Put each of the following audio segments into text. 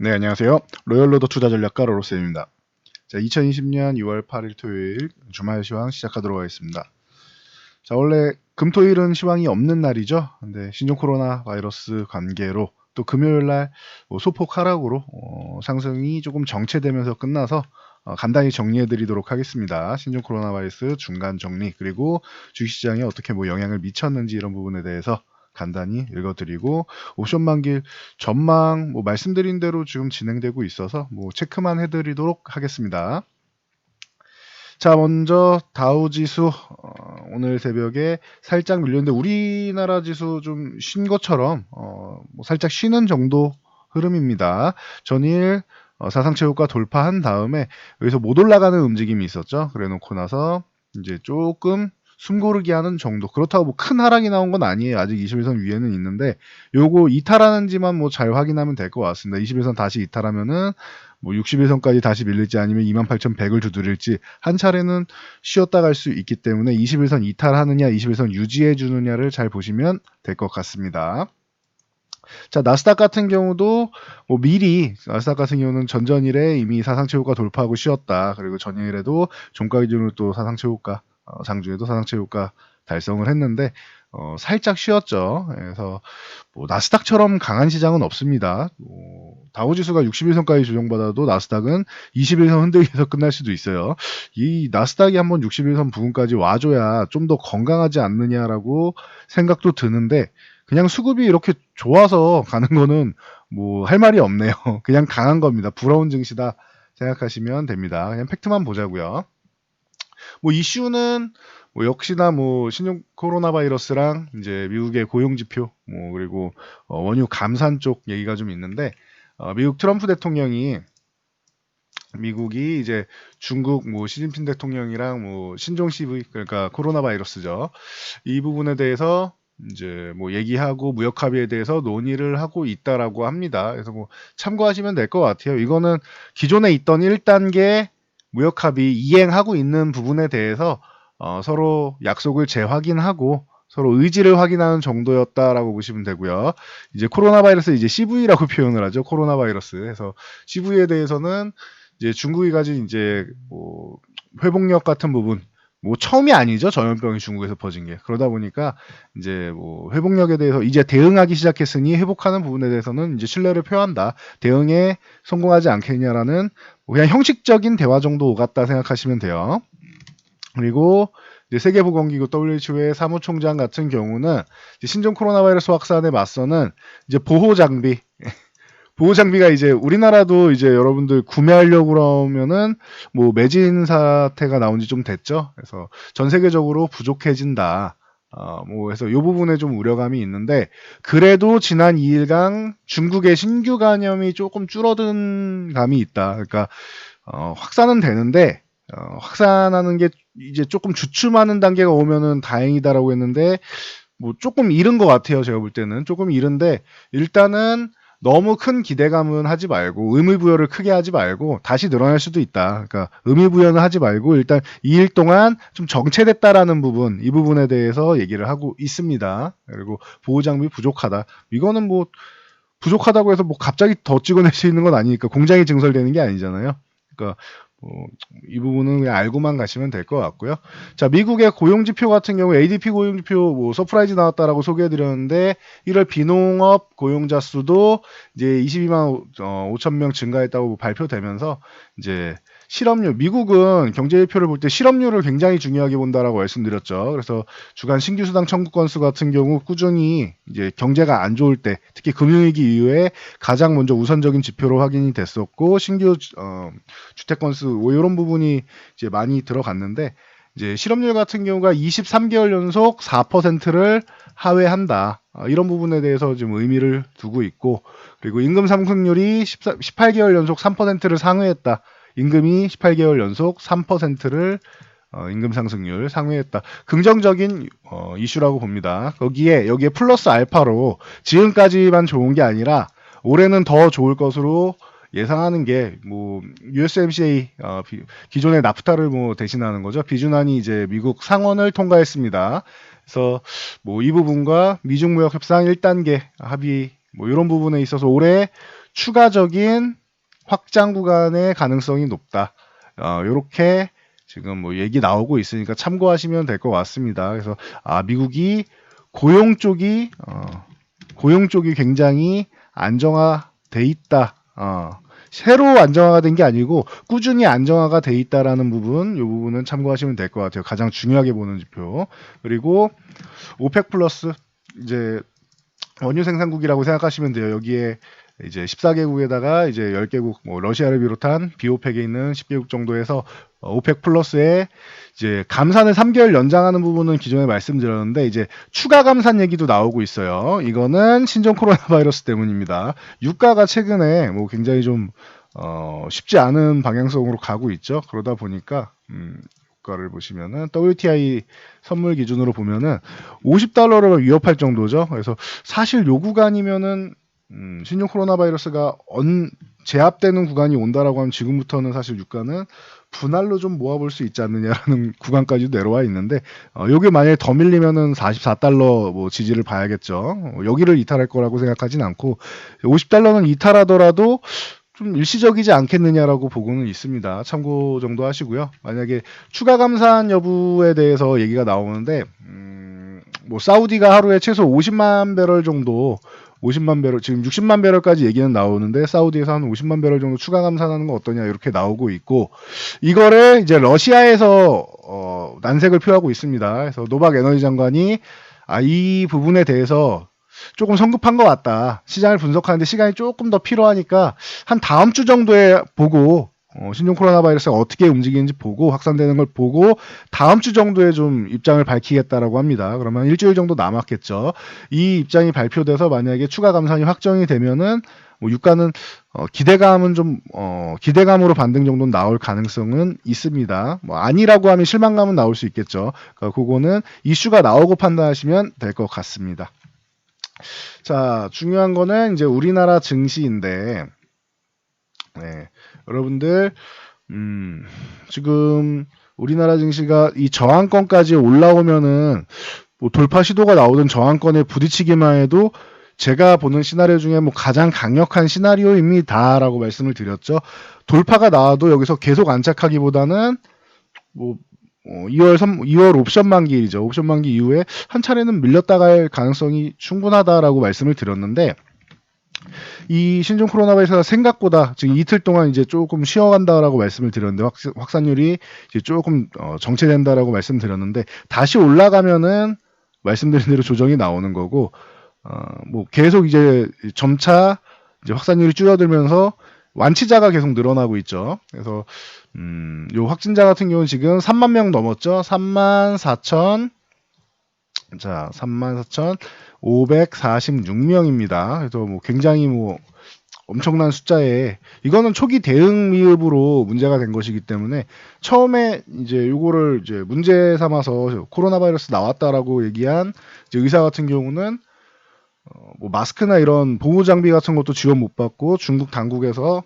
네, 안녕하세요. 로열로더 투자전략가 로로쌤입니다. 자, 2020년 2월 8일 토요일 주말 시황 시작하도록 하겠습니다. 자, 원래 금토일은 시황이 없는 날이죠. 근데 신종 코로나 바이러스 관계로 또 금요일 날 소폭 하락으로 상승이 조금 정체되면서 끝나서 간단히 정리해 드리도록 하겠습니다. 신종 코로나 바이러스 중간 정리, 그리고 주식시장에 어떻게 영향을 미쳤는지 이런 부분에 대해서 간단히 읽어드리고, 옵션 만기 전망 말씀드린 대로 지금 진행되고 있어서 체크만 해드리도록 하겠습니다. 자, 먼저 다우지수 오늘 새벽에 살짝 밀렸는데 우리나라 지수 좀 쉰 것처럼 살짝 쉬는 정도 흐름입니다. 전일 사상체육과 돌파한 다음에 여기서 못 올라가는 움직임이 있었죠. 그래 놓고 나서 이제 조금 숨고르기 하는 정도. 그렇다고 큰 하락이 나온 건 아니에요. 아직 21선 위에는 있는데 요거 이탈하는지만 잘 확인하면 될 것 같습니다. 21선 다시 이탈하면은 61선까지 다시 밀릴지 아니면 28,100을 두드릴지 한 차례는 쉬었다 갈 수 있기 때문에 21선 이탈하느냐 21선 유지해 주느냐를 잘 보시면 될 것 같습니다. 자, 나스닥 같은 경우도 미리 나스닥 같은 경우는 전전일에 이미 사상체고가 돌파하고 쉬었다. 그리고 전일에도 종가 기준으로 또 사상체고가 장중에도 사상체고가 달성을 했는데 살짝 쉬었죠. 그래서 나스닥처럼 강한 시장은 없습니다. 다우지수가 61선까지 조정받아도 나스닥은 21선 흔들기에서 끝날 수도 있어요. 이 나스닥이 한번 61선 부근까지 와줘야 좀 더 건강하지 않느냐라고 생각도 드는데, 그냥 수급이 이렇게 좋아서 가는 거는 할 말이 없네요. 그냥 강한 겁니다. 부러운 증시다 생각하시면 됩니다. 그냥 팩트만 보자고요. 이슈는 역시나 신종 코로나 바이러스랑 이제 미국의 고용 지표 그리고 원유 감산 쪽 얘기가 좀 있는데, 미국 트럼프 대통령이 미국이 이제 중국 시진핑 대통령이랑 신종 CV, 그러니까 코로나 바이러스죠. 이 부분에 대해서 이제 얘기하고 무역 합의에 대해서 논의를 하고 있다라고 합니다. 그래서 참고하시면 될 것 같아요. 이거는 기존에 있던 1단계 무역 합의 이행하고 있는 부분에 대해서 서로 약속을 재확인하고 서로 의지를 확인하는 정도였다라고 보시면 되고요. 이제 코로나 바이러스 이제 CV라고 표현을 하죠. 코로나 바이러스. 그래서 CV에 대해서는 이제 중국이 가진 이제 회복력 같은 부분, 처음이 아니죠. 전염병이 중국에서 퍼진 게. 그러다 보니까 이제 회복력에 대해서 이제 대응하기 시작했으니 회복하는 부분에 대해서는 이제 신뢰를 표한다. 대응에 성공하지 않겠냐라는 그냥 형식적인 대화 정도 오갔다 생각하시면 돼요. 그리고 이제 세계보건기구 WHO의 사무총장 같은 경우는 이제 신종 코로나 바이러스 확산에 맞서는 이제 보호 장비가 이제 우리나라도 이제 여러분들 구매하려고 그러면은 매진 사태가 나온 지 좀 됐죠. 그래서 전 세계적으로 부족해진다. 그래서 이 부분에 좀 우려감이 있는데, 그래도 지난 2일간 중국의 신규 감염이 조금 줄어든 감이 있다. 그러니까 확산은 되는데 확산하는 게 이제 조금 주춤하는 단계가 오면은 다행이다라고 했는데 조금 이른 것 같아요. 제가 볼 때는 조금 이른데, 일단은 너무 큰 기대감은 하지 말고 의미부여를 크게 하지 말고 다시 늘어날 수도 있다. 그러니까 의미부여는 하지 말고 일단 2일 동안 좀 정체됐다라는 부분, 이 부분에 대해서 얘기를 하고 있습니다. 그리고 보호장비 부족하다. 이거는 부족하다고 해서 갑자기 더 찍어낼 수 있는 건 아니니까, 공장이 증설되는 게 아니잖아요. 그러니까 이 부분은 그냥 알고만 가시면 될 것 같고요. 자, 미국의 고용지표 같은 경우 ADP 고용지표 서프라이즈 나왔다라고 소개해드렸는데, 1월 비농업 고용자 수도 이제 22만 5천 명 증가했다고 발표되면서 이제 실업률, 미국은 경제지표를 볼 때 실업률을 굉장히 중요하게 본다라고 말씀드렸죠. 그래서 주간 신규 수당 청구 건수 같은 경우 꾸준히 이제 경제가 안 좋을 때, 특히 금융위기 이후에 가장 먼저 우선적인 지표로 확인이 됐었고, 신규 주택 건수 이런 부분이 이제 많이 들어갔는데, 이제 실업률 같은 경우가 23개월 연속 4%를 하회한다. 이런 부분에 대해서 좀 의미를 두고 있고, 그리고 임금 상승률이 18개월 연속 3%를 상회했다. 임금이 18개월 연속 3%를 임금 상승률 상회했다. 긍정적인 이슈라고 봅니다. 여기에 플러스 알파로 지금까지만 좋은 게 아니라 올해는 더 좋을 것으로 예상하는 게 USMCA 기존의 나프타를 대신하는 거죠. 비준안이 이제 미국 상원을 통과했습니다. 그래서 이 부분과 미중 무역 협상 1단계 합의 이런 부분에 있어서 올해 추가적인 확장 구간의 가능성이 높다. 요렇게 지금 뭐 얘기 나오고 있으니까 참고하시면 될 것 같습니다. 그래서 미국이 고용 쪽이 굉장히 안정화돼 있다. 새로 안정화가 된 게 아니고 꾸준히 안정화가 돼 있다라는 부분, 이 부분은 참고하시면 될 것 같아요. 가장 중요하게 보는 지표. 그리고 오펙 플러스 이제 원유 생산국이라고 생각하시면 돼요. 여기에 이제 14개국에다가 이제 10개국, 뭐 러시아를 비롯한 비오펙에 있는 10개국 정도에서 오펙 플러스에 이제 감산을 3개월 연장하는 부분은 기존에 말씀드렸는데 이제 추가 감산 얘기도 나오고 있어요. 이거는 신종 코로나 바이러스 때문입니다. 유가가 최근에 뭐 굉장히 좀 쉽지 않은 방향성으로 가고 있죠. 그러다 보니까 유가를 보시면은 WTI 선물 기준으로 보면은 50달러를 위협할 정도죠. 그래서 사실 요 구간이면은 신종 코로나 바이러스가 제압되는 구간이 온다라고 하면 지금부터는 사실 유가는 분할로 좀 모아볼 수 있지 않느냐라는 구간까지도 내려와 있는데 요게 만약에 더 밀리면은 44달러 뭐 지지를 봐야겠죠. 여기를 이탈할 거라고 생각하진 않고 50달러는 이탈하더라도 좀 일시적이지 않겠느냐라고 보고는 있습니다. 참고 정도 하시고요. 만약에 추가 감산 여부에 대해서 얘기가 나오는데 뭐 사우디가 하루에 최소 50만 배럴 정도 50만 배럴 지금 60만 배럴까지 얘기는 나오는데 사우디에서 한 50만 배럴 정도 추가 감산하는 거 어떠냐 이렇게 나오고 있고 이거를 이제 러시아에서 난색을 표하고 있습니다. 그래서 노박 에너지 장관이 이 부분에 대해서 조금 성급한 것 같다. 시장을 분석하는데 시간이 조금 더 필요하니까 한 다음 주 정도에 보고 신종 코로나 바이러스가 어떻게 움직이는지 보고 확산되는 걸 보고 다음 주 정도에 좀 입장을 밝히겠다라고 합니다. 그러면 일주일 정도 남았겠죠. 이 입장이 발표돼서 만약에 추가 감산이 확정이 되면은 뭐 유가는 기대감은 좀 기대감으로 반등 정도는 나올 가능성은 있습니다. 뭐 아니라고 하면 실망감은 나올 수 있겠죠. 그러니까 그거는 이슈가 나오고 판단하시면 될 것 같습니다. 자, 중요한 거는 이제 우리나라 증시인데, 네, 여러분들, 지금 우리나라 증시가 이 저항권까지 올라오면은 뭐 돌파 시도가 나오던 저항권에 부딪히기만 해도 제가 보는 시나리오 중에 뭐 가장 강력한 시나리오입니다라고 말씀을 드렸죠. 돌파가 나와도 여기서 계속 안착하기보다는 뭐 2월 옵션 만기일이죠. 옵션 만기 이후에 한 차례는 밀렸다 갈 가능성이 충분하다라고 말씀을 드렸는데 이 신종 코로나 바이러스가 생각보다 지금 이틀 동안 이제 조금 쉬어간다라고 말씀을 드렸는데 확산율이 이제 조금 정체된다라고 말씀드렸는데 다시 올라가면은 말씀드린 대로 조정이 나오는 거고 뭐 계속 이제 점차 이제 확산율이 줄어들면서 완치자가 계속 늘어나고 있죠. 그래서 요 확진자 같은 경우는 지금 3만 명 넘었죠. 34,546명입니다. 그래서 뭐 굉장히 뭐 엄청난 숫자에 이거는 초기 대응 미흡으로 문제가 된 것이기 때문에 처음에 이제 요거를 이제 문제 삼아서 코로나 바이러스 나왔다라고 얘기한 이제 의사 같은 경우는 뭐 마스크나 이런 보호 장비 같은 것도 지원 못 받고 중국 당국에서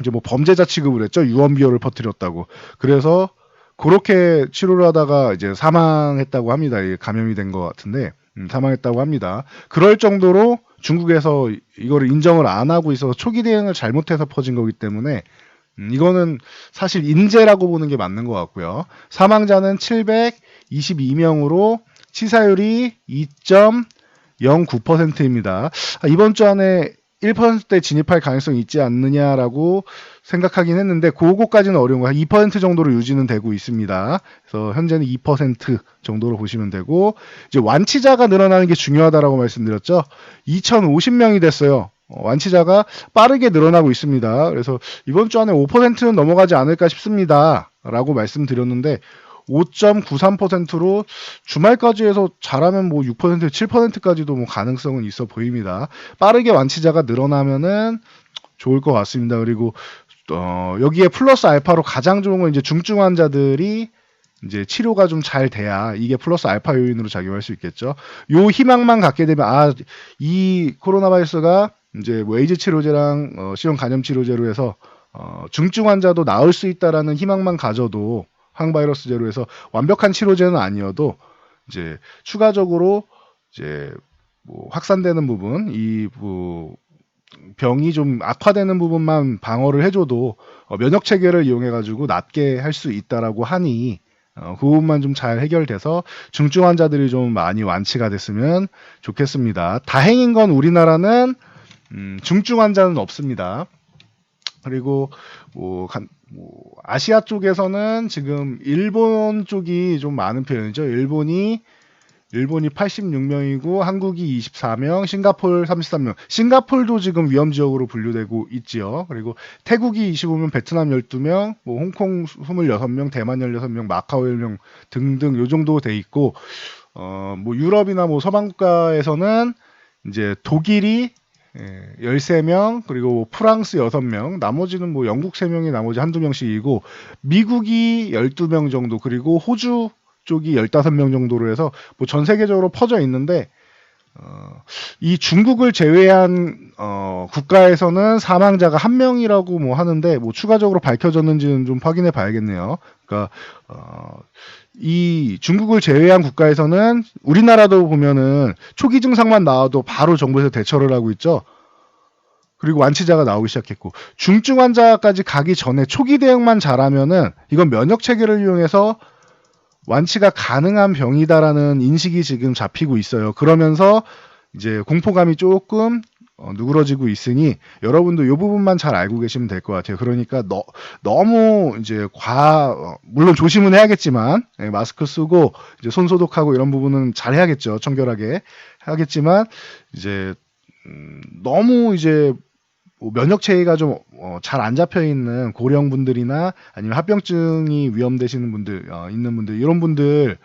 이제 뭐 범죄자 취급을 했죠. 유언비어를 퍼뜨렸다고. 그래서 그렇게 치료를 하다가 이제 사망했다고 합니다. 감염이 된 것 같은데 사망했다고 합니다. 그럴 정도로 중국에서 이거를 인정을 안 하고 있어서 초기 대응을 잘못해서 퍼진 거기 때문에 이거는 사실 인재라고 보는 게 맞는 것 같고요. 사망자는 722명으로 치사율이 2.09%입니다. 이번 주 안에 1%대 진입할 가능성이 있지 않느냐라고 생각하긴 했는데 그거까지는 어려운 거야. 2% 정도로 유지는 되고 있습니다. 그래서 현재는 2% 정도로 보시면 되고 이제 완치자가 늘어나는 게 중요하다라고 말씀드렸죠. 2,050명이 됐어요. 완치자가 빠르게 늘어나고 있습니다. 그래서 이번 주 안에 5%는 넘어가지 않을까 싶습니다. 라고 말씀드렸는데 5.93%로 주말까지 해서 잘하면 뭐 6%, 7%까지도 뭐 가능성은 있어 보입니다. 빠르게 완치자가 늘어나면은 좋을 것 같습니다. 그리고 여기에 플러스 알파로 가장 좋은 건 이제 중증 환자들이 이제 치료가 좀 잘 돼야 이게 플러스 알파 요인으로 작용할 수 있겠죠. 요 희망만 갖게 되면 이 코로나 바이러스가 이제 뭐 에이즈 치료제랑 C형 감염 치료제로 해서 중증 환자도 나을 수 있다라는 희망만 가져도 항바이러스제로 해서 완벽한 치료제는 아니어도 이제 추가적으로 이제 뭐 확산되는 부분 병이 좀 악화되는 부분만 방어를 해줘도 면역 체계를 이용해 가지고 낫게 할 수 있다라고 하니 그 부분만 좀 잘 해결돼서 중증 환자들이 좀 많이 완치가 됐으면 좋겠습니다. 다행인 건 우리나라는 중증 환자는 없습니다. 그리고 뭐 아시아 쪽에서는 지금 일본 쪽이 좀 많은 편이죠. 일본이 86명이고 한국이 24명, 싱가포르 33명. 싱가포르도 지금 위험 지역으로 분류되고 있지요. 그리고 태국이 25명, 베트남 12명, 뭐 홍콩 26명, 대만 16명, 마카오 1명 등등 요 정도 돼 있고 뭐 유럽이나 뭐 서방 국가에서는 이제 독일이 13명, 그리고 프랑스 6명, 나머지는 뭐 영국 3명이 나머지 한두 명씩이고, 미국이 12명 정도, 그리고 호주 쪽이 15명 정도로 해서 뭐 전 세계적으로 퍼져 있는데, 이 중국을 제외한 국가에서는 사망자가 1명이라고 뭐 하는데 뭐 추가적으로 밝혀졌는지는 좀 확인해 봐야겠네요. 그러니까 이 중국을 제외한 국가에서는 우리나라도 보면은 초기 증상만 나와도 바로 정부에서 대처를 하고 있죠. 그리고 완치자가 나오기 시작했고 중증 환자까지 가기 전에 초기 대응만 잘하면은 이건 면역 체계를 이용해서 완치가 가능한 병이다라는 인식이 지금 잡히고 있어요. 그러면서 이제 공포감이 조금 누그러지고 있으니 여러분도 이 부분만 잘 알고 계시면 될 것 같아요. 그러니까 너무 이제 물론 조심은 해야겠지만 마스크 쓰고 이제 손 소독하고 이런 부분은 잘 해야겠죠. 청결하게 하겠지만 이제 너무 이제 뭐 면역 체계가 좀 잘 안 잡혀 있는 고령분들이나 아니면 합병증이 위험되시는 분들 있는 분들 이런 분들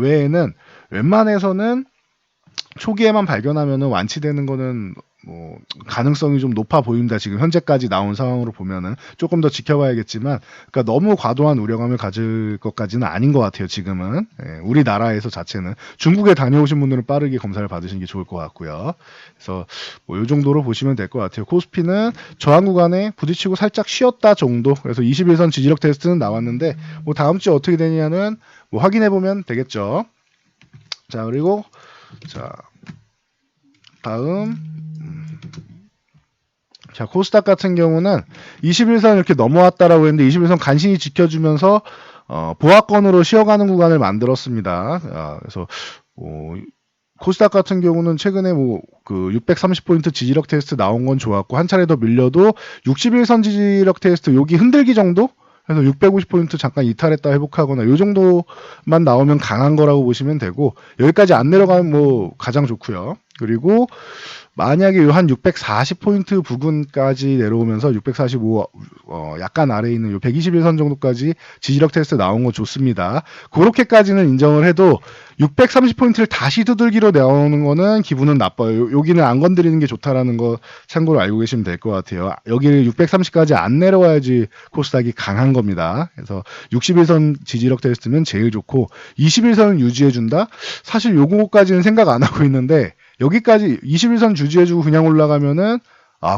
외에는 웬만해서는 초기에만 발견하면은 완치되는 거는 뭐 가능성이 좀 높아 보입니다. 지금 현재까지 나온 상황으로 보면은 조금 더 지켜봐야겠지만, 그러니까 너무 과도한 우려감을 가질 것까지는 아닌 것 같아요. 지금은 우리나라에서 자체는 중국에 다녀오신 분들은 빠르게 검사를 받으시는 게 좋을 것 같고요. 그래서 뭐 이 정도로 보시면 될 것 같아요. 코스피는 저항 구간에 부딪히고 살짝 쉬었다 정도. 그래서 21선 지지력 테스트는 나왔는데 뭐 다음 주에 어떻게 되냐는 뭐 확인해 보면 되겠죠. 자, 그리고 다음 자, 코스닥 같은 경우는 21선 이렇게 넘어왔다라고 했는데 21선 간신히 지켜주면서 보합권으로 쉬어가는 구간을 만들었습니다. 그래서 코스닥 같은 경우는 최근에 그 630포인트 지지력 테스트 나온 건 좋았고 한 차례 더 밀려도 61선 지지력 테스트 여기 흔들기 정도? 그래서 650포인트 잠깐 이탈했다 회복하거나 이 정도만 나오면 강한 거라고 보시면 되고 여기까지 안 내려가면 뭐 가장 좋고요. 그리고 만약에 한 640포인트 부근까지 내려오면서 645 약간 아래에 있는 121선 정도까지 지지력 테스트 나온 거 좋습니다. 그렇게까지는 인정을 해도 630포인트를 다시 두들기로 나오는 거는 기분은 나빠요. 여기는 안 건드리는 게 좋다라는 거 참고로 알고 계시면 될 것 같아요. 여기를 630까지 안 내려와야지 코스닥이 강한 겁니다. 그래서 61선 지지력 테스트면 제일 좋고 21선을 유지해준다? 사실 요거까지는 생각 안 하고 있는데 여기까지 21선 유지해주고 그냥 올라가면은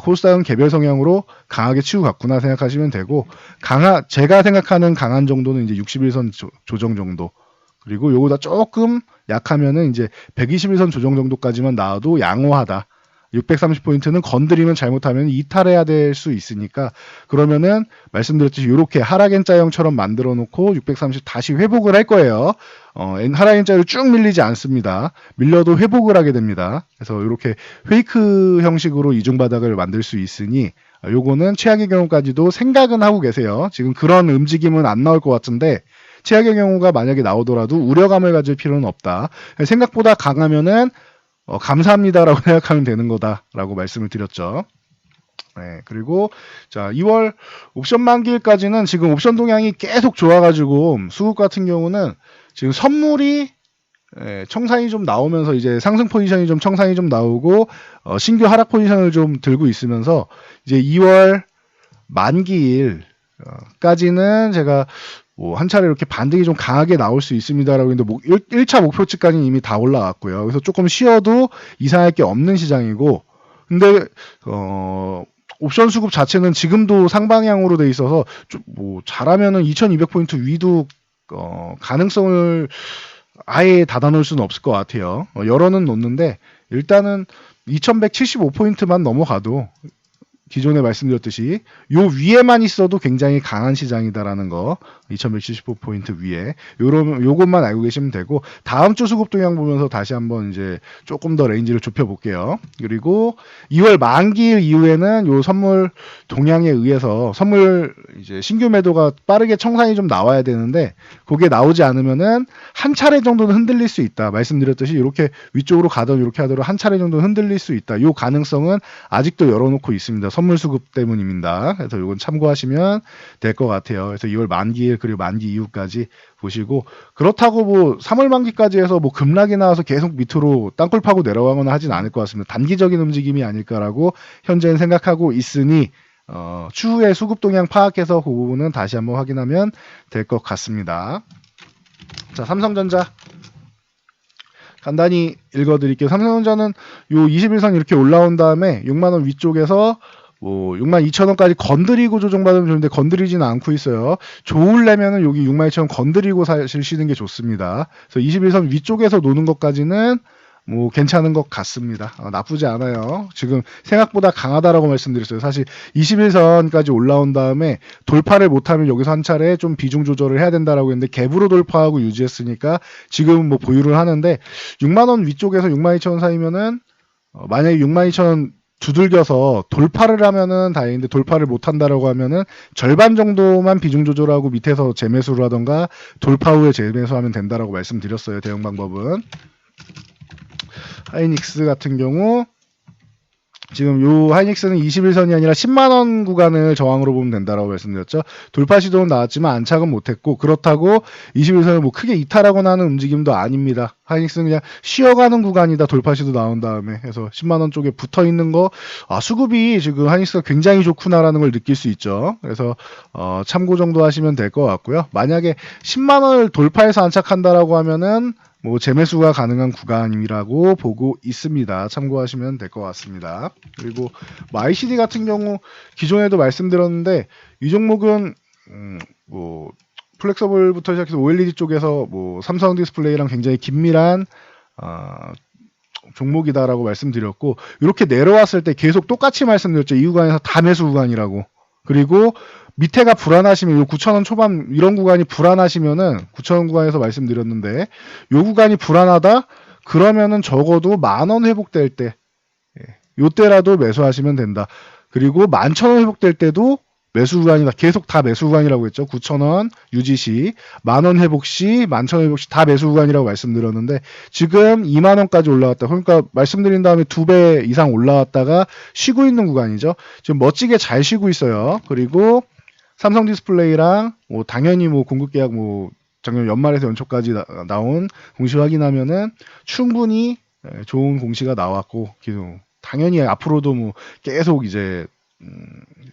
코스닥은 개별 성향으로 강하게 치고 갔구나 생각하시면 되고 제가 생각하는 강한 정도는 이제 61선 조정 정도 그리고 요거보다 조금 약하면은 이제 121선 조정 정도까지만 나와도 양호하다. 630포인트는 건드리면 잘못하면 이탈해야 될 수 있으니까 그러면은 말씀드렸듯이 이렇게 하락N자형처럼 만들어 놓고 630 다시 회복을 할 거예요. 하락N자로 쭉 밀리지 않습니다. 밀려도 회복을 하게 됩니다. 그래서 이렇게 페이크 형식으로 이중바닥을 만들 수 있으니 요거는 최악의 경우까지도 생각은 하고 계세요. 지금 그런 움직임은 안 나올 것 같은데 최악의 경우가 만약에 나오더라도 우려감을 가질 필요는 없다. 생각보다 강하면은 감사합니다라고 생각하면 되는 거다라고 말씀을 드렸죠. 네, 그리고 자 2월 옵션 만기일까지는 지금 옵션 동향이 계속 좋아가지고 수급 같은 경우는 지금 선물이 청산이 좀 나오면서 이제 상승 포지션이 좀 청산이 좀 나오고 신규 하락 포지션을 좀 들고 있으면서 이제 2월 만기일까지는 제가 한 차례 이렇게 반등이 좀 강하게 나올 수 있습니다라고 했는데 1차 목표치까지는 이미 다 올라왔고요. 그래서 조금 쉬어도 이상할 게 없는 시장이고 근데 옵션 수급 자체는 지금도 상방향으로 돼 있어서 잘하면은 2200포인트 위도 가능성을 아예 닫아놓을 수는 없을 것 같아요. 열어는 놓는데 일단은 2175포인트만 넘어가도 기존에 말씀드렸듯이 요 위에만 있어도 굉장히 강한 시장이다라는 거, 2175포인트 위에 요것만 알고 계시면 되고, 다음 주 수급 동향 보면서 다시 한번 이제 조금 더 레인지를 좁혀 볼게요. 그리고 2월 만기일 이후에는 요 선물 동향에 의해서 선물 이제 신규 매도가 빠르게 청산이 좀 나와야 되는데, 그게 나오지 않으면은 한 차례 정도는 흔들릴 수 있다. 말씀드렸듯이 이렇게 위쪽으로 가든 이렇게 하도록 한 차례 정도는 흔들릴 수 있다. 요 가능성은 아직도 열어놓고 있습니다. 선물 수급 때문입니다. 그래서 이건 참고하시면 될 것 같아요. 그래서 2월 만기일 그리고 만기 이후까지 보시고, 그렇다고 뭐 3월 만기까지 해서 뭐 급락이 나와서 계속 밑으로 땅굴 파고 내려가거나 하진 않을 것 같습니다. 단기적인 움직임이 아닐까라고 현재는 생각하고 있으니 추후에 수급 동향 파악해서 그 부분은 다시 한번 확인하면 될 것 같습니다. 자, 삼성전자 간단히 읽어드릴게요. 삼성전자는 요 21선 이렇게 올라온 다음에 6만원 위쪽에서 뭐 62,000원까지 건드리고 조정받으면 좋은데 건드리지는 않고 있어요. 좋으려면은 여기 62,000원 건드리고 사시는 게 좋습니다. 그래서 21선 위쪽에서 노는 것까지는 뭐 괜찮은 것 같습니다. 나쁘지 않아요. 지금 생각보다 강하다라고 말씀드렸어요. 사실 21선까지 올라온 다음에 돌파를 못하면 여기서 한 차례 좀 비중 조절을 해야 된다라고 했는데 갭으로 돌파하고 유지했으니까 지금 뭐 보유를 하는데, 6만원 위쪽에서 62,000원 사이면은 만약에 62,000원 두들겨서 돌파를 하면은 다행인데, 돌파를 못한다라고 하면은 절반 정도만 비중 조절하고 밑에서 재매수를 하던가 돌파 후에 재매수하면 된다라고 말씀드렸어요. 대응 방법은. 하이닉스 같은 경우 지금 요 하이닉스는 21선이 아니라 10만원 구간을 저항으로 보면 된다라고 말씀드렸죠. 돌파 시도는 나왔지만 안착은 못했고, 그렇다고 21선을 뭐 크게 이탈하거나 하는 움직임도 아닙니다. 하이닉스는 그냥 쉬어가는 구간이다. 돌파 시도 나온 다음에 해서 10만원 쪽에 붙어 있는 거, 수급이 지금 하이닉스가 굉장히 좋구나라는 걸 느낄 수 있죠. 그래서 참고 정도 하시면 될 것 같고요. 만약에 10만원을 돌파해서 안착한다라고 하면은 뭐 재매수가 가능한 구간이라고 보고 있습니다. 참고하시면 될 것 같습니다. 그리고 뭐 ICD 같은 경우 기존에도 말씀드렸는데, 이 종목은 뭐 플렉서블부터 시작해서 OLED 쪽에서 뭐 삼성 디스플레이랑 굉장히 긴밀한 종목이다라고 말씀드렸고, 이렇게 내려왔을 때 계속 똑같이 말씀드렸죠. 이 구간에서 다 매수 구간이라고. 그리고 밑에가 불안하시면 요 9,000원 초반 이런 구간이 불안하시면은 9,000원 구간에서 말씀드렸는데, 요 구간이 불안하다 그러면은 적어도 10,000원 회복될 때, 요때라도 매수하시면 된다. 그리고 11,000원 회복될 때도 매수 구간이다. 계속 다 매수 구간이라고 했죠. 9,000원 유지 시, 10,000원 회복 시, 11,000원 회복 시 다 매수 구간이라고 말씀드렸는데, 지금 20,000원까지 올라왔다. 그러니까 말씀드린 다음에 2배 이상 올라왔다가 쉬고 있는 구간이죠. 지금 멋지게 잘 쉬고 있어요. 그리고 삼성 디스플레이랑 뭐 당연히 뭐 공급 계약 뭐 작년 연말에서 연초까지 나온 공시 확인하면은 충분히 좋은 공시가 나왔고, 당연히 앞으로도 뭐 계속 이제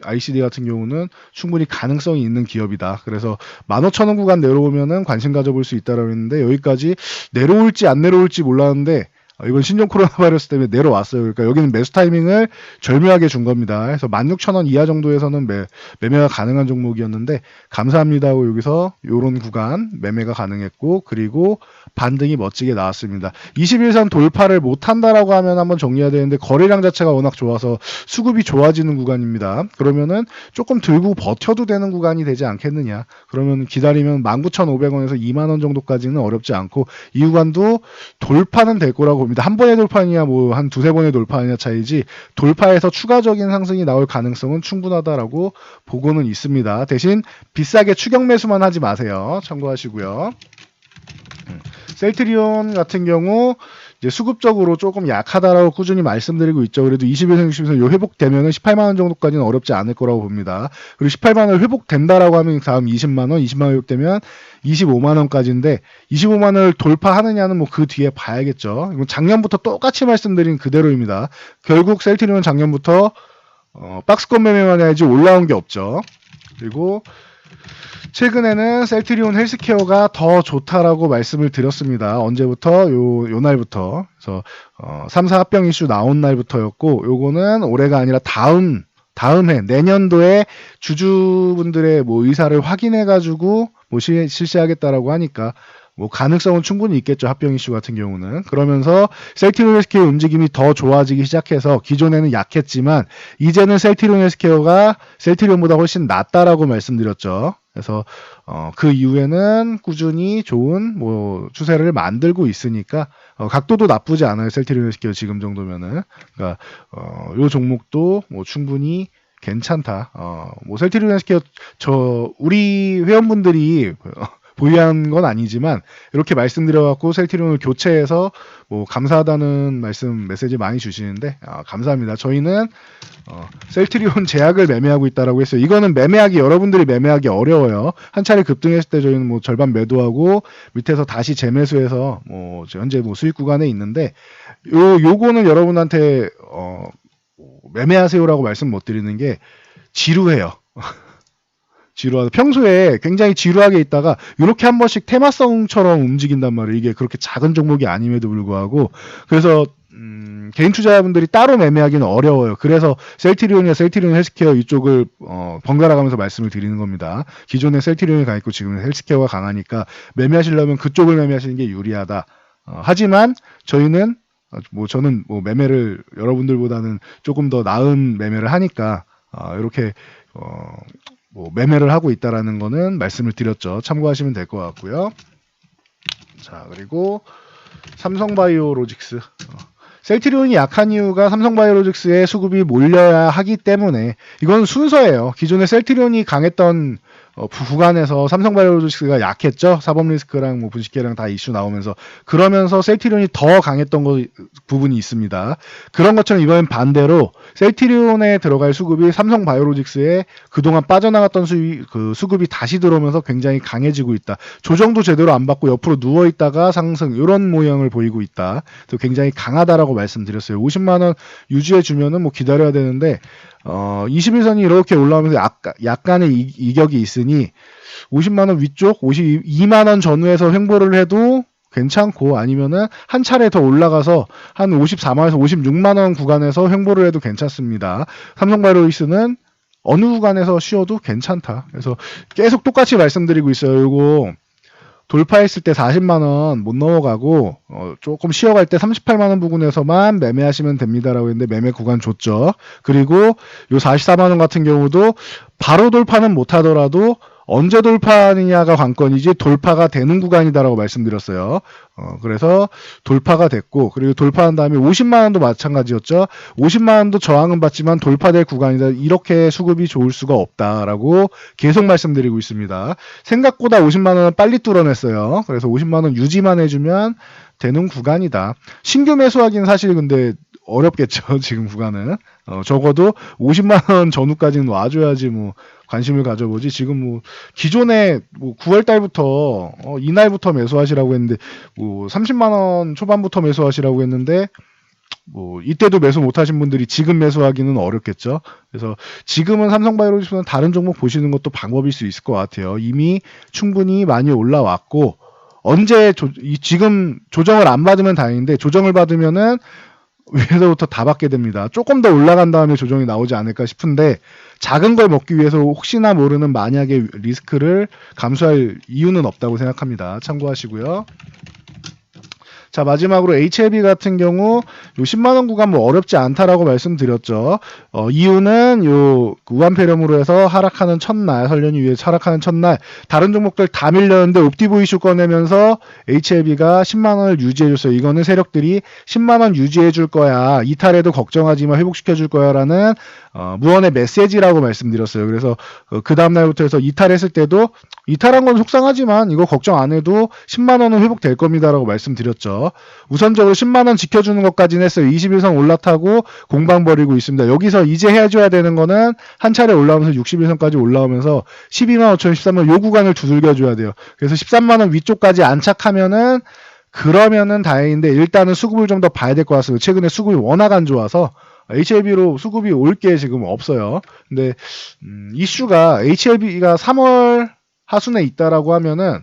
ICD 같은 경우는 충분히 가능성이 있는 기업이다. 그래서 15,000원 구간 내려오면은 관심 가져볼 수 있다라고 했는데, 여기까지 내려올지 안 내려올지 몰랐는데 이번 신종 코로나 바이러스 때문에 내려왔어요. 그러니까 여기는 매수 타이밍을 절묘하게 준 겁니다. 그래서 16,000원 이하 정도에서는 매매가 가능한 종목이었는데, 감사합니다고 여기서 요런 구간 매매가 가능했고, 그리고 반등이 멋지게 나왔습니다. 21선 돌파를 못한다라고 하면 한번 정리해야 되는데, 거래량 자체가 워낙 좋아서 수급이 좋아지는 구간입니다. 그러면은 조금 들고 버텨도 되는 구간이 되지 않겠느냐. 그러면 기다리면 19,500원에서 20,000원 정도까지는 어렵지 않고, 이 구간도 돌파는 될 거라고 한 번의 돌파냐 뭐 한 두세 번의 돌파냐 차이지, 돌파해서 추가적인 상승이 나올 가능성은 충분하다라고 보고는 있습니다. 대신 비싸게 추격 매수만 하지 마세요. 참고하시고요. 셀트리온 같은 경우 이제 수급적으로 조금 약하다라고 꾸준히 말씀드리고 있죠. 그래도 21선, 60선 요 회복되면은 18만원 정도까지는 어렵지 않을 거라고 봅니다. 그리고 18만원 회복된다라고 하면 다음 20만원, 20만원 회복되면 25만원까지인데, 25만원을 돌파하느냐는 뭐 그 뒤에 봐야겠죠. 이건 작년부터 똑같이 말씀드린 그대로입니다. 결국 셀트리온 작년부터 박스권 매매만 해야지 올라온 게 없죠. 그리고 최근에는 셀트리온 헬스케어가 더 좋다라고 말씀을 드렸습니다. 언제부터? 요 날부터. 그래서 3사 합병 이슈 나온 날부터였고, 요거는 올해가 아니라 다음 해 내년도에 주주분들의 뭐 의사를 확인해 가지고 뭐 실시하겠다라고 하니까 뭐 가능성은 충분히 있겠죠. 합병 이슈 같은 경우는. 그러면서 셀티리온 헬스케어 움직임이 더 좋아지기 시작해서 기존에는 약했지만 이제는 셀티리온 헬스케어가 셀티리온보다 훨씬 낫다라고 말씀드렸죠. 그래서 그 이후에는 꾸준히 좋은 뭐 추세를 만들고 있으니까 각도도 나쁘지 않아요. 셀티리온 헬스케어 지금 정도면은. 그러니까 요 종목도 뭐 충분히 괜찮다. 뭐 셀티리온 헬스케어 우리 회원분들이 보유한 건 아니지만 이렇게 말씀드려갖고 셀티리온을 교체해서 뭐 감사하다는 메시지 많이 주시는데 감사합니다. 저희는 셀트리온 제약을 매매하고 있다라고 했어요. 이거는 여러분들이 매매하기 어려워요. 한 차례 급등했을 때 저희는 뭐 절반 매도하고 밑에서 다시 재매수해서 뭐 현재 뭐 수익 구간에 있는데 요거는 여러분한테 매매하세요라고 말씀 못 드리는 게 지루해요. 평소에 굉장히 지루하게 있다가 이렇게 한 번씩 테마성처럼 움직인단 말이에요. 이게 그렇게 작은 종목이 아님에도 불구하고. 그래서 개인 투자자분들이 따로 매매하기는 어려워요. 그래서 셀트리온 헬스케어 이쪽을 번갈아 가면서 말씀을 드리는 겁니다. 기존에 셀트리온이 가 있고 지금은 헬스케어가 강하니까 매매하시려면 그쪽을 매매하시는 게 유리하다. 하지만 저는 뭐 매매를 여러분들보다는 조금 더 나은 매매를 하니까 이렇게 뭐 매매를 하고 있다라는 거는 말씀을 드렸죠. 참고하시면 될 것 같고요. 자, 그리고 삼성바이오로직스. 셀트리온이 약한 이유가 삼성바이오로직스의 수급이 몰려야 하기 때문에 이건 순서예요. 기존에 셀트리온이 강했던 구간에서 삼성바이오로직스가 약했죠. 사법 리스크랑 뭐 분식회랑 다 이슈 나오면서 그러면서 셀트리온이 더 강했던 부분이 있습니다. 그런 것처럼 이번엔 반대로 셀트리온에 들어갈 수급이 삼성바이오로직스에 그동안 빠져나갔던 수급이 다시 들어오면서 굉장히 강해지고 있다. 조정도 제대로 안 받고 옆으로 누워 있다가 상승 이런 모양을 보이고 있다. 또 굉장히 강하다라고 말씀드렸어요. 50만 원 유지해 주면은 뭐 기다려야 되는데 21선이 이렇게 올라오면서 약간의 이격이 있으니 50만원 위쪽 52만원 전후에서 횡보를 해도 괜찮고 아니면은 한 차례 더 올라가서 한 54만원에서 56만원 구간에서 횡보를 해도 괜찮습니다. 삼성바이오로직스는 어느 구간에서 쉬어도 괜찮다. 그래서 계속 똑같이 말씀드리고 있어요. 이거 돌파했을 때 40만원 못 넘어가고 조금 쉬어갈 때 38만원 부근에서만 매매하시면 됩니다라고 했는데 매매 구간 줬죠. 그리고 요 44만원 같은 경우도 바로 돌파는 못하더라도 언제 돌파하느냐가 관건이지 돌파가 되는 구간이다라고 말씀드렸어요. 그래서 돌파가 됐고 그리고 돌파한 다음에 50만원도 마찬가지였죠. 50만원도 저항은 받지만 돌파될 구간이다. 이렇게 수급이 좋을 수가 없다라고 계속 말씀드리고 있습니다. 생각보다 50만원은 빨리 뚫어냈어요. 그래서 50만원 유지만 해주면 되는 구간이다. 신규 매수하기는 사실 근데 어렵겠죠. 지금 구간은. 적어도 50만원 전후까지는 와줘야지 뭐 관심을 가져보지. 지금 뭐 기존에 뭐 9월 달부터 이날부터 매수하시라고 했는데 뭐 30만원 초반부터 매수하시라고 했는데 뭐 이때도 매수 못하신 분들이 지금 매수하기는 어렵겠죠. 그래서 지금은 삼성바이오로직스는 다른 종목 보시는 것도 방법일 수 있을 것 같아요. 이미 충분히 많이 올라왔고 지금 조정을 안 받으면 다행인데 조정을 받으면은 위에서부터 다 받게 됩니다. 조금 더 올라간 다음에 조정이 나오지 않을까 싶은데 작은 걸 먹기 위해서 혹시나 모르는 만약의 리스크를 감수할 이유는 없다고 생각합니다. 참고하시고요. 자, 마지막으로 HLB 같은 경우 요 10만원 구간 뭐 어렵지 않다라고 말씀드렸죠. 이유는 요 우한폐렴으로 해서 하락하는 첫날, 설련 이후에 하락하는 첫날 다른 종목들 다 밀렸는데 옵티보 이슈 꺼내면서 HLB가 10만원을 유지해줬어요. 이거는 세력들이 10만원 유지해줄 거야. 이탈해도 걱정하지 마. 회복시켜줄 거야. 라는 무언의 메시지라고 말씀드렸어요. 그래서 그 다음날부터 해서 이탈했을 때도 이탈한 건 속상하지만 이거 걱정 안 해도 10만원은 회복될 겁니다라고 말씀드렸죠. 우선적으로 10만원 지켜주는 것까지는 했어요. 21선 올라타고 공방 벌이고 있습니다. 여기서 이제 해줘야 되는 거는 한 차례 올라오면서 61선까지 올라오면서 12만 5천 13만 요 구간을 두들겨줘야 돼요. 그래서 13만원 위쪽까지 안착하면은 그러면은 다행인데 일단은 수급을 좀 더 봐야 될 것 같습니다. 최근에 수급이 워낙 안 좋아서 HLB로 수급이 올 게 지금 없어요. 근데 이슈가 HLB가 3월 하순에 있다라고 하면은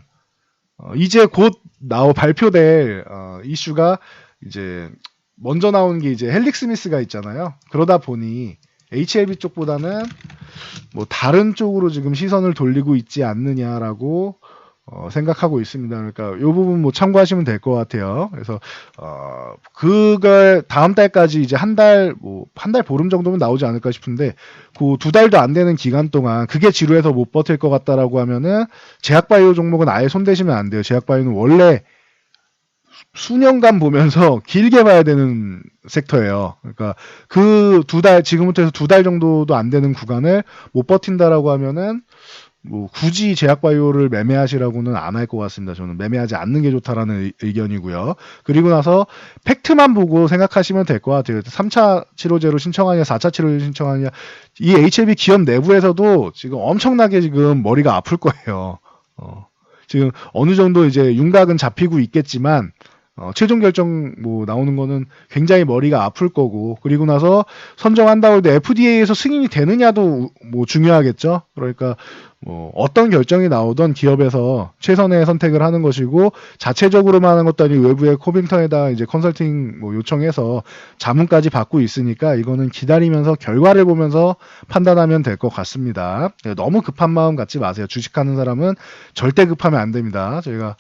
이제 곧 발표될 이슈가 이제 먼저 나오는 게 이제 헬릭 스미스가 있잖아요. 그러다 보니 HLB 쪽보다는 뭐 다른 쪽으로 지금 시선을 돌리고 있지 않느냐라고 생각하고 있습니다. 그러니까 이 부분 뭐 참고하시면 될 것 같아요. 그래서 그걸 다음 달까지 이제 한 달 보름 정도면 나오지 않을까 싶은데 그 2달도 안 되는 기간 동안 그게 지루해서 못 버틸 것 같다라고 하면은 제약바이오 종목은 아예 손대시면 안 돼요. 제약바이오는 원래 수년간 보면서 길게 봐야 되는 섹터예요. 그러니까 그 2달, 지금부터 해서 2달 정도도 안 되는 구간을 못 버틴다라고 하면은 뭐 굳이 제약바이오를 매매하시라고는 안 할 것 같습니다. 저는 매매하지 않는 게 좋다라는 의견이고요. 그리고 나서 팩트만 보고 생각하시면 될 것 같아요. 3차 치료제로 신청하냐, 4차 치료제로 신청하냐. 이 HLB 기업 내부에서도 지금 엄청나게 지금 머리가 아플 거예요. 지금 어느 정도 이제 윤곽은 잡히고 있겠지만 최종 결정 뭐 나오는 거는 굉장히 머리가 아플 거고, 그리고 나서 선정한다고 해도 FDA에서 승인이 되느냐도 뭐 중요하겠죠. 그러니까 뭐 어떤 결정이 나오던 기업에서 최선의 선택을 하는 것이고, 자체적으로만 하는 것도 아니고 외부의 코빈턴에다 이제 컨설팅 뭐 요청해서 자문까지 받고 있으니까 이거는 기다리면서 결과를 보면서 판단하면 될 것 같습니다. 너무 급한 마음 갖지 마세요. 주식하는 사람은 절대 급하면 안 됩니다. 저희가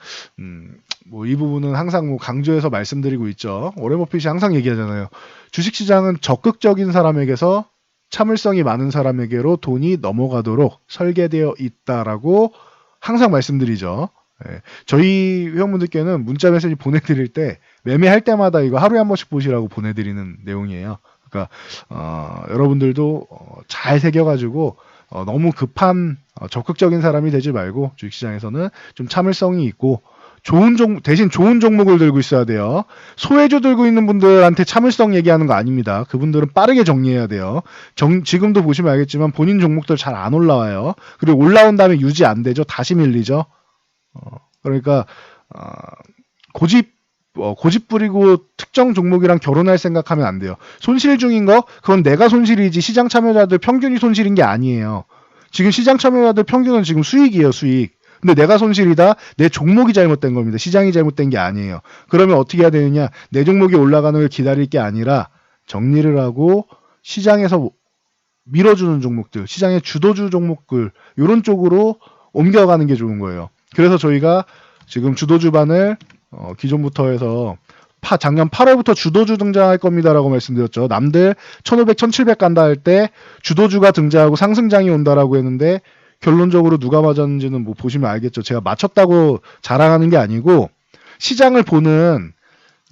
뭐 이 부분은 항상 뭐 강조해서 말씀드리고 있죠. 오렌 버핏이 항상 얘기하잖아요. 주식시장은 적극적인 사람에게서 참을성이 많은 사람에게로 돈이 넘어가도록 설계되어 있다라고 항상 말씀드리죠. 예, 저희 회원분들께는 문자 메시지 보내드릴 때 매매할 때마다 이거 하루에 한 번씩 보시라고 보내드리는 내용이에요. 그러니까 여러분들도 잘 새겨가지고 너무 급한 적극적인 사람이 되지 말고 주식시장에서는 좀 참을성이 있고 대신 좋은 종목을 들고 있어야 돼요. 소외주 들고 있는 분들한테 참을성 얘기하는 거 아닙니다. 그분들은 빠르게 정리해야 돼요. 지금도 보시면 알겠지만 본인 종목들 잘 안 올라와요. 그리고 올라온 다음에 유지 안 되죠. 다시 밀리죠. 그러니까 고집 부리고 특정 종목이랑 결혼할 생각하면 안 돼요. 손실 중인 거 그건 내가 손실이지 시장 참여자들 평균이 손실인 게 아니에요. 지금 시장 참여자들 평균은 지금 수익이에요, 수익. 근데 내가 손실이다? 내 종목이 잘못된 겁니다. 시장이 잘못된 게 아니에요. 그러면 어떻게 해야 되느냐? 내 종목이 올라가는 걸 기다릴 게 아니라 정리를 하고 시장에서 밀어주는 종목들, 시장의 주도주 종목들 이런 쪽으로 옮겨가는 게 좋은 거예요. 그래서 저희가 지금 주도주반을 기존부터 해서 작년 8월부터 주도주 등장할 겁니다라고 말씀드렸죠. 남들 1500, 1700 간다 할 때 주도주가 등장하고 상승장이 온다라고 했는데 결론적으로 누가 맞았는지는 뭐 보시면 알겠죠. 제가 맞췄다고 자랑하는 게 아니고 시장을 보는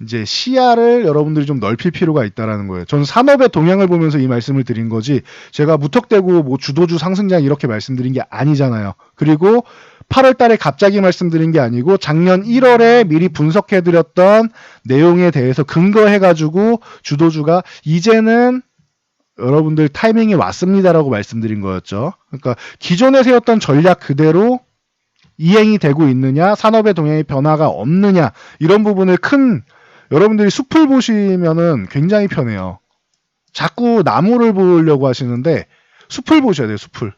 이제 시야를 여러분들이 좀 넓힐 필요가 있다라는 거예요. 저는 산업의 동향을 보면서 이 말씀을 드린 거지 제가 무턱대고 뭐 주도주 상승장 이렇게 말씀드린 게 아니잖아요. 그리고 8월 달에 갑자기 말씀드린 게 아니고 작년 1월에 미리 분석해드렸던 내용에 대해서 근거해가지고 주도주가 이제는 여러분들 타이밍이 왔습니다라고 말씀드린 거였죠. 그러니까 기존에 세웠던 전략 그대로 이행이 되고 있느냐, 산업의 동향의 변화가 없느냐, 이런 부분을 여러분들이 숲을 보시면은 굉장히 편해요. 자꾸 나무를 보려고 하시는데 숲을 보셔야 돼요, 숲을.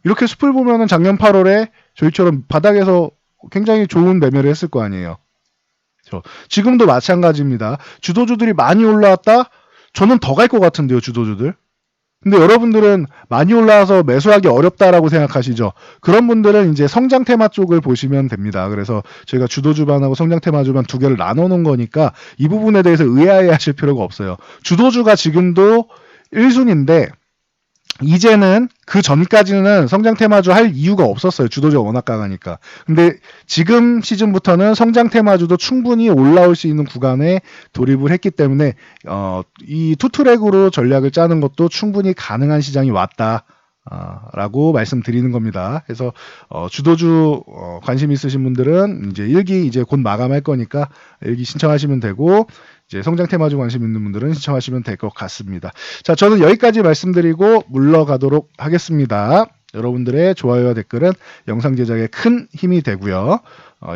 이렇게 숲을 보면은 작년 8월에 저희처럼 바닥에서 굉장히 좋은 매매를 했을 거 아니에요. 지금도 마찬가지입니다. 주도주들이 많이 올라왔다? 저는 더 갈 것 같은데요, 주도주들. 근데 여러분들은 많이 올라와서 매수하기 어렵다라고 생각하시죠? 그런 분들은 이제 성장 테마 쪽을 보시면 됩니다. 그래서 저희가 주도주반하고 성장 테마주반 두 개를 나눠 놓은 거니까 이 부분에 대해서 의아해 하실 필요가 없어요. 주도주가 지금도 1순위인데 이제는 그 전까지는 성장 테마주 할 이유가 없었어요. 주도주가 워낙 강하니까. 근데 지금 시즌부터는 성장 테마주도 충분히 올라올 수 있는 구간에 돌입을 했기 때문에 이 투트랙으로 전략을 짜는 것도 충분히 가능한 시장이 왔다. 라고 말씀드리는 겁니다. 그래서 주도주 관심 있으신 분들은 이제 1기 이제 곧 마감할 거니까 1기 신청하시면 되고 이제 성장 테마주 관심 있는 분들은 신청하시면 될 것 같습니다. 자, 저는 여기까지 말씀드리고 물러가도록 하겠습니다. 여러분들의 좋아요와 댓글은 영상 제작에 큰 힘이 되고요.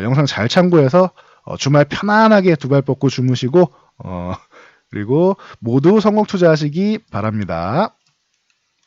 영상 잘 참고해서 주말 편안하게 두 발 뻗고 주무시고 그리고 모두 성공 투자하시기 바랍니다.